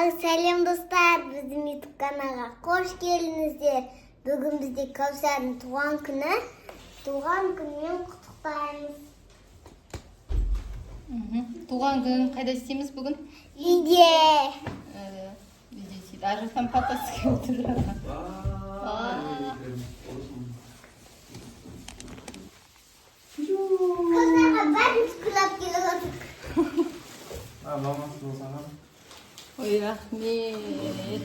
Selam dostlar, bizim YouTube kanalına hoş geldinizler. Bugün bizde Kavsar'ın tuğan günü. Tuğan gününden kutluklarımız. Туған күн қайда істейміз бүгін? Үйде. Үйде істейді. Ажырсам папасы келіп отыр. Kızlara ben kulak geliyorum. Мамасы болсаң Ой, рахмет.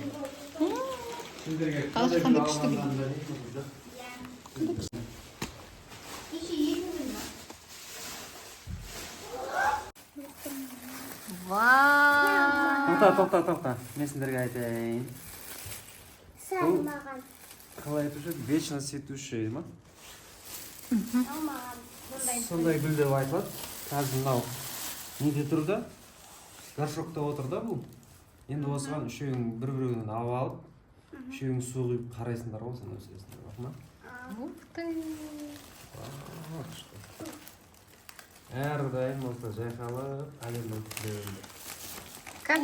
сіздерге Қалай қандай күшті күн. Вау! тоқта мен сіздерге айтайын. Sen mağan. Қалай айтушы еді? Вечно цветущий ма? Mağan. Сондай гүл деп айтылады. Қазір мынау неде тұр да? Горшокта отыр да бұл. Енді осыған үшеуің бір-бірінен алып алып, үшеуің су құйып қарайсыңдар ғой, сонда өсіресіңдер. Бақ ма? Ух ты! Әрдайым осы жайқалып, әлемді күтіле беріңдер. Как.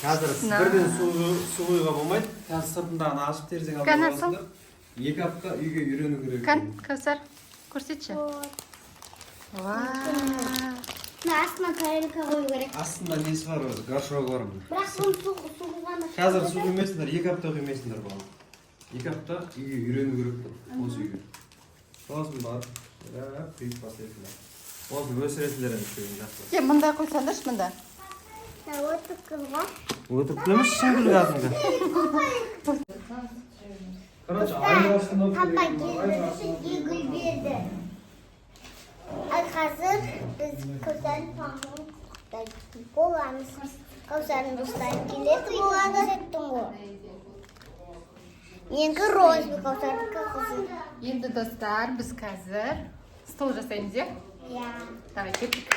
Қазір бірден су құюға болмайды. Қазір сыртындағын ашып терезең алып Қана аласыңдар. 2 апта үйге үйрену керек. Кән, Кәусар, көрсетші. Вау! Астына тарелка қою керек. Астында несі бар өзі, горшогы бар мына. Бірақ бұл су құйғанда. Қазір су құймайсыңдар, 2 апта құймайсыңдар бағым. 2 апта үйге үйрену керек тұр, осы үйге. Сосын барып, құйып бастайсыңдар. Сосын өсіретілер енді үшеуін жақсы. Мұнда қойсаңдаршы, мұнда. Өтіп кызға. Өтіп кілеміз шын гүл газыңды. Короче, айналасында Папа келді, гүл берді. Al hazır biz Kavsar'ın pamuk boğazımız. Kavsar'ın dostları gelirdi boğazı settim o. Енді роз bu Kavsar'ın kızı. Енді достар, біз қазір стол жасаймыз, е? Ya. Давай, кеттік.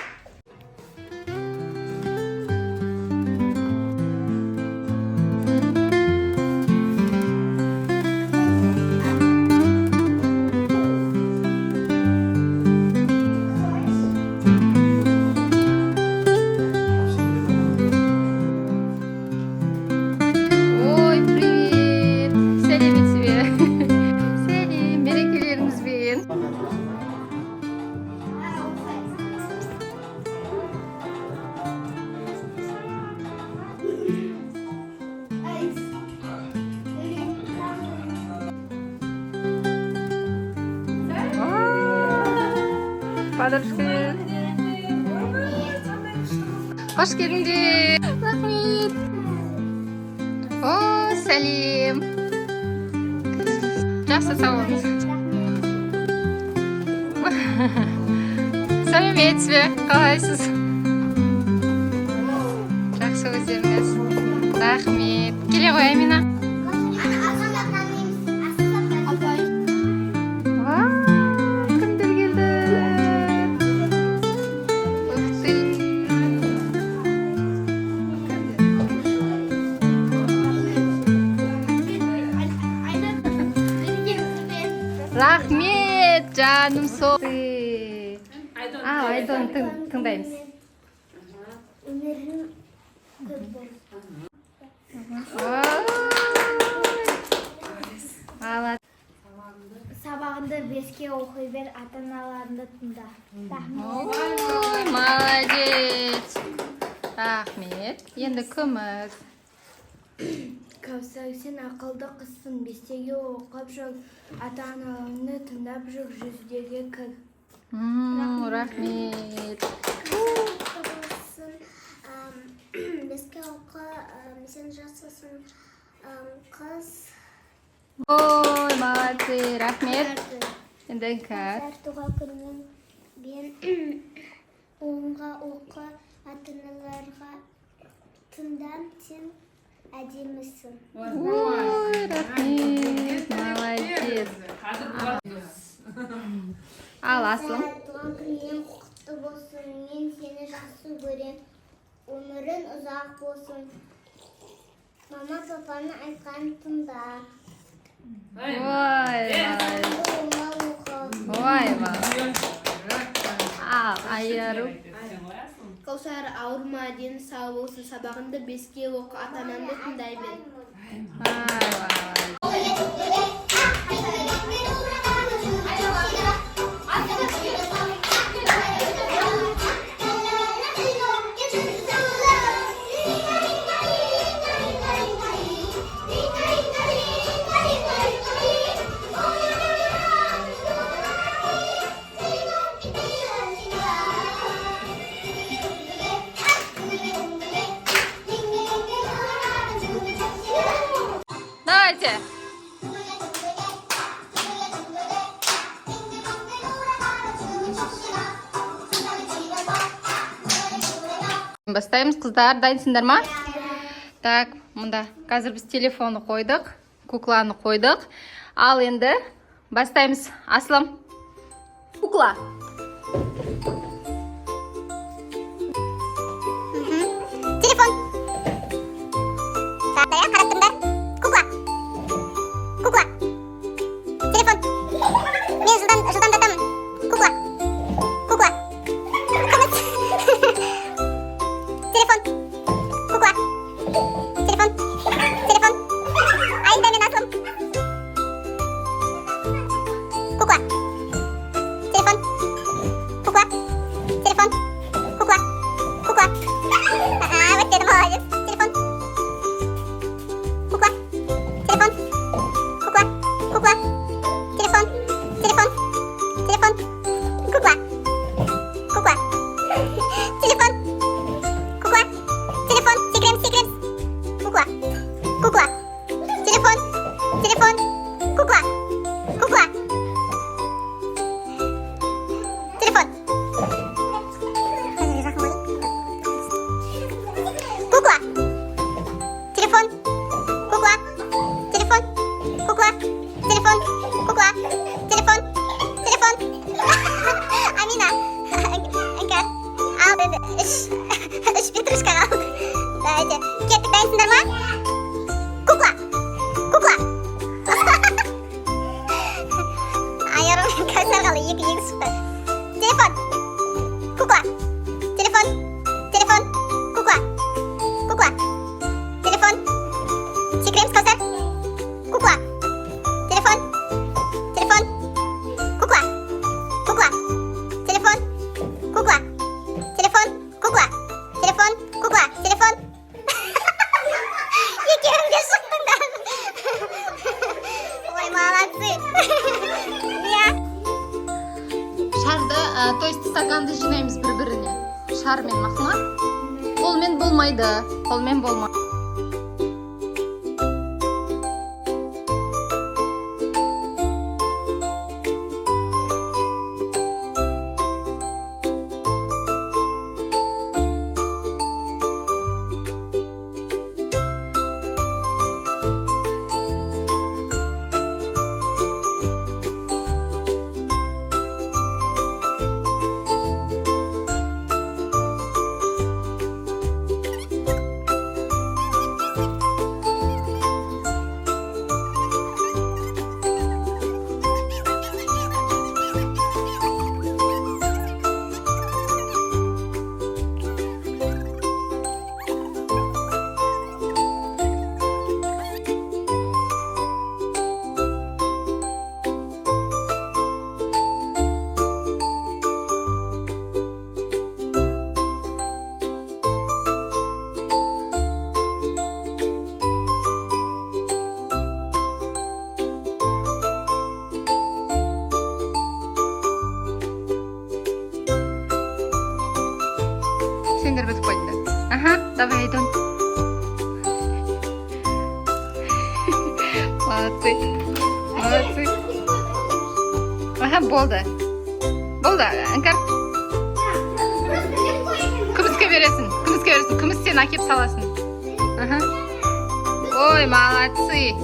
Ой, привет! Сәлем тебе! Сәлем, мерекелеріңізбен! Подружка! Қош келдіңдер! Рахмет! О, сәлем! Жақсы сау болыңыз. Сәлеметсіз бе? Қалайсыз? Жақсы өздеріңіз. Рахмет. Келе ғой, Амина. Вау, кімдер келді? Ух ты! Рахмет, жаным сол. Айдон тыңдаймыз. Өнерім көп болды. Алат. Сабағында 5-ке оқи бер, ата-аналарыңды тыңда. Ой, молодец. Рахмет. Енді көмір. Кавсар, сен ақылды қызсың, 5-теге оқып жүр, ата-аналарыңды тыңдап жүр, 100-деге кір. Рахмет. Беске оқы, сен жасысың қыз. Ой, молодцы. Рахмет. Енді кәр. Туған күннен мен оңға оқы, ата-аналарға тыңдам, сен әдемісің. Ой, рахмет. Молодец. Ал, Аслым. Туған күннен құтты болсын, мен сені жақсы көрем. Өмірің ұзақ болсын. Мама папаны айтқан тыңда. Ой, молодец. Оңға оқы. Ой, молодец. Ал, айыру. Kausar ауырма, дені сау болсын, сабағыңды 5-ке оқы, ата-анаңды тыңдай бер. Давайте. Бастаймыз, қыздар, дайынсыңдар ма? Так, мұнда қазір біз телефонды қойдық, кукланы қойдық. Ал енді бастаймыз. Аслым. Кукла. Телефон. Сағаттая қараттыңдар. Кукла. Кукла. Телефон. Мен жылдамдатамын. Кукла. Кукла. Қымыз. Телефон. Кукла. Телефон. Телефон. Айында мен Аслым. Кукла. Телефон. Кукла. Телефон. Кукла. Кукла. Вот это молодец. Телефон. Кукла. Телефон. Кукла. Кукла. Телефон. Телефон. Телефон. Кукла. Кукла. Телефон. Кукла. Телефон. Секрем, секрем. Кукла. Кукла. Телефон. Телефон. Кукла. Кукла. Телефон. Кукла. Телефон. Кукла. Телефон. Кукла. Телефон. Кукла. Телефон. Телефон. Амина. Алды. Үш петрушка алды. Давайте. Кеттік, дайынсыңдар ма? Кукла. Кукла. Айырым көзір қалы. Екі шықты. Телефон. Кукла. Телефон. Телефон. Кукла. Кукла. Телефон. Секрем скосар. Кукла. Телефон. Телефон. Кукла. Кукла. Телефон. Кукла. Телефон. Кукла. Телефон. Кукла. Телефон. Екеуің де шықтыңдар. Ой, молодцы. Я. Шарды, то есть стаканды жинаймыз бір-біріне. Шармен мақсыма? Қолмен болмайды. Қолмен болмайды. Сендер бітіп қойдыңдар. Ага, давай, идем. Молодцы. Молодцы. Ага, болды. Болды, Әңкәр. Күміске бересің. Күміске бересің. Күміс сен әкеп саласың. Ага. Ой, молодцы.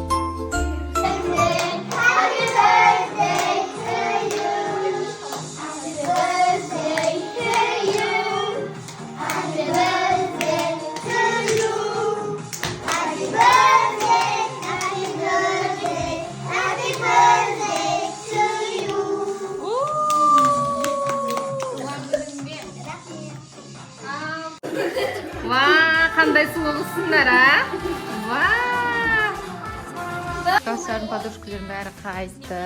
қандай сұлу қызсыңдар, а? Вау! Кәусардың подружкаларының бәрі қайтты.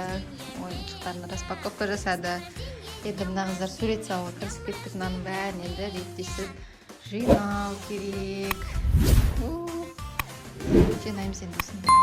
Ойыншықтарын распаковка жасады. Енді мына қыздар сурет салуға кірісіп кеттік. Мынаның бәрін енді реттесіп жинау керек. Жинаймыз енді осында.